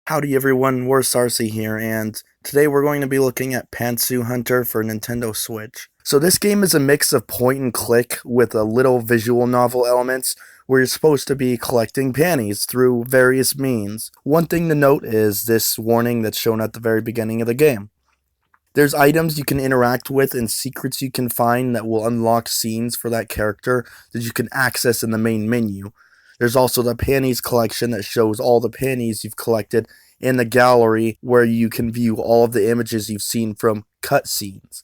Howdy everyone, we're Sarsi here, and today we're going to be looking at Pantsu Hunter for Nintendo Switch. So this game is a mix of point and click with a little visual novel elements where you're supposed to be collecting panties through various means. One thing to note is this warning that's shown at the very beginning of the game. There's items you can interact with and secrets you can find that will unlock scenes for that character that you can access in the main menu. There's also the panties collection that shows all the panties you've collected in the gallery where you can view all of the images you've seen from cutscenes.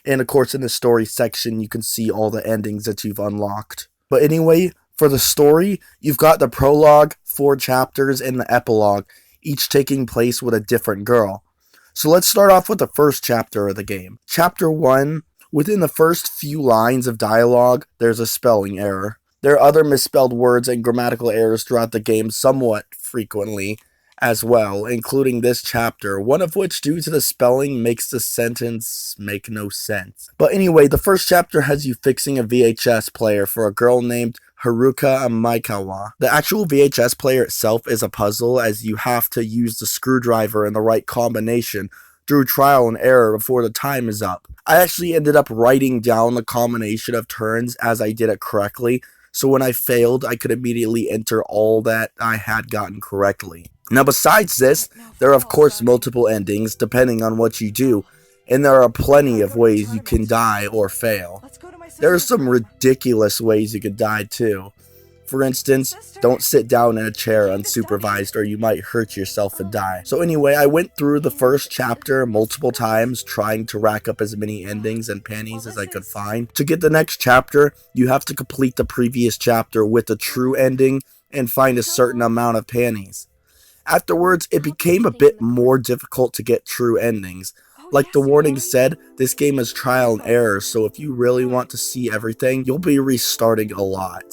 And of course in the story section you can see all the endings that you've unlocked. But anyway, for the story, you've got the prologue, 4 chapters, and the epilogue, each taking place with a different girl. So let's start off with the first chapter of the game. Chapter 1, within the first few lines of dialogue, there's a spelling error. There are other misspelled words and grammatical errors throughout the game somewhat frequently as well, including this chapter, one of which, due to the spelling, makes the sentence make no sense. But anyway, the first chapter has you fixing a VHS player for a girl named Haruka Maikawa. The actual VHS player itself is a puzzle, as you have to use the screwdriver in the right combination through trial and error before the time is up. I actually ended up writing down the combination of turns as I did it correctly, so when I failed, I could immediately enter all that I had gotten correctly. Now besides this, there are of course multiple endings depending on what you do, and there are plenty of ways you can die or fail. There are some ridiculous ways you could die too. For instance, don't sit down in a chair unsupervised or you might hurt yourself and die. So anyway, I went through the first chapter multiple times trying to rack up as many endings and panties as I could find. To get the next chapter, you have to complete the previous chapter with a true ending and find a certain amount of panties. Afterwards, it became a bit more difficult to get true endings. Like the warning said, this game is trial and error, so if you really want to see everything, you'll be restarting a lot.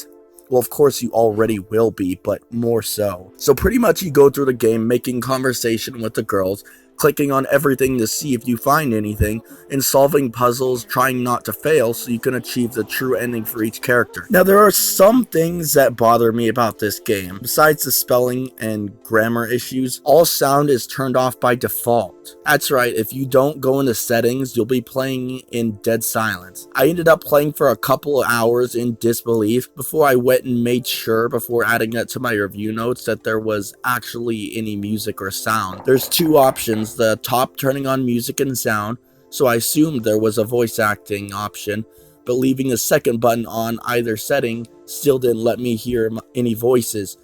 Well, of course you already will be, but more so. So pretty much you go through the game making conversation with the girls, clicking on everything to see if you find anything, and solving puzzles, trying not to fail so you can achieve the true ending for each character. Now there are some things that bother me about this game. Besides the spelling and grammar issues, all sound is turned off by default. That's right, if you don't go into settings, you'll be playing in dead silence. I ended up playing for a couple of hours in disbelief before I went and made sure before adding that to my review notes that there was actually any music or sound. There's 2 options. The top turning on music and sound, so I assumed there was a voice acting option, but leaving the second button on either setting still didn't let me hear any voices.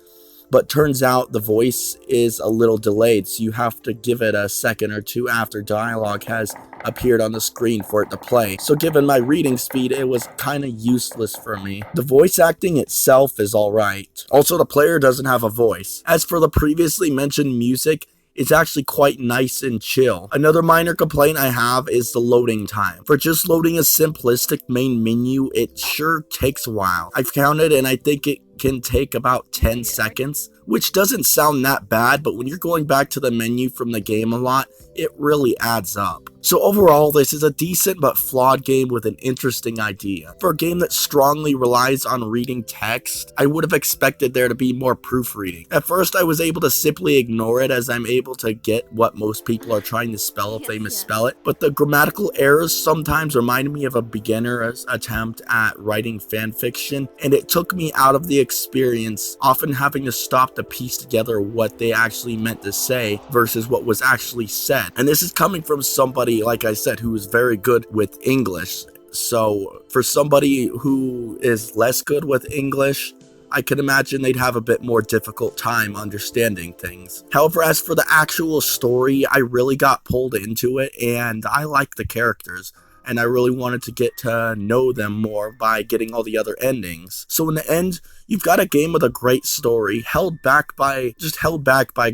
But turns out the voice is a little delayed, so you have to give it a second or 2 after dialogue has appeared on the screen for it to play. So given my reading speed, it was kinda useless for me. The voice acting itself is alright. Also, the player doesn't have a voice. As for the previously mentioned music, it's actually quite nice and chill. Another minor complaint I have is the loading time. For just loading a simplistic main menu, it sure takes a while. I've counted and I think it can take about 10 seconds, which doesn't sound that bad, but when you're going back to the menu from the game a lot, it really adds up. So overall, this is a decent but flawed game with an interesting idea. For a game that strongly relies on reading text, I would have expected there to be more proofreading. At first, I was able to simply ignore it as I'm able to get what most people are trying to spell if they misspell it, but the grammatical errors sometimes reminded me of a beginner's attempt at writing fanfiction, and it took me out of the experience, often having to stop to piece together what they actually meant to say versus what was actually said. And this is coming from somebody, like I said, who is very good with English. So for somebody who is less good with English, I can imagine they'd have a bit more difficult time understanding things. However, as for the actual story, I really got pulled into it, and I like the characters, and I really wanted to get to know them more by getting all the other endings. So in the end, you've got a game with a great story, held back by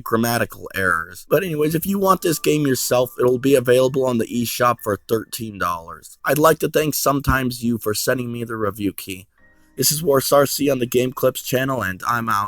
grammatical errors. But anyways, if you want this game yourself, it'll be available on the eShop for $13. I'd like to thank Sometimes You for sending me the review key. This is Warsarc on the Game Clips channel, and I'm out.